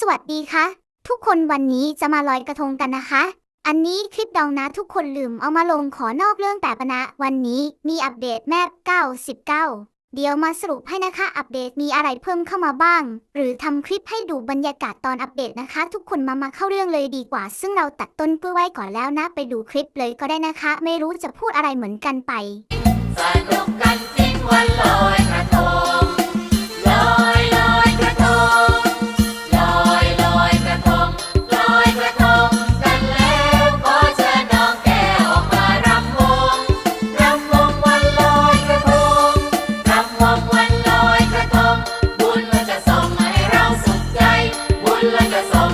สวัสดีค่ะทุกคนวันนี้จะมาลอยกระทงกันนะคะอันนี้คลิปดองนะทุกคนลืมเอามาลงขอนอกเรื่องแต่ปะนะวันนี้มีอัปเดตแมป99เดี๋ยวมาสรุปให้นะคะอัปเดตมีอะไรเพิ่มเข้ามาบ้างหรือทำคลิปให้ดูบรรยากาศตอนอัปเดตนะคะทุกคนมาเข้าเรื่องเลยดีกว่าซึ่งเราตัดต้นเพื่อไว้ก่อนแล้วนะไปดูคลิปเลยก็ได้นะคะไม่รู้จะพูดอะไรเหมือนกันไปสนุกกันจริงวันลอยกระทงลอยลอยกระทงลอยลอยกระทงลอยกระทงกันแล้วขอเชิญน้องแก้วออกมารำวงวันลอยกระทงรำวงวันลอยกระทงบุญมันจะส่งให้เราสุขใจบุญมันจะส่ง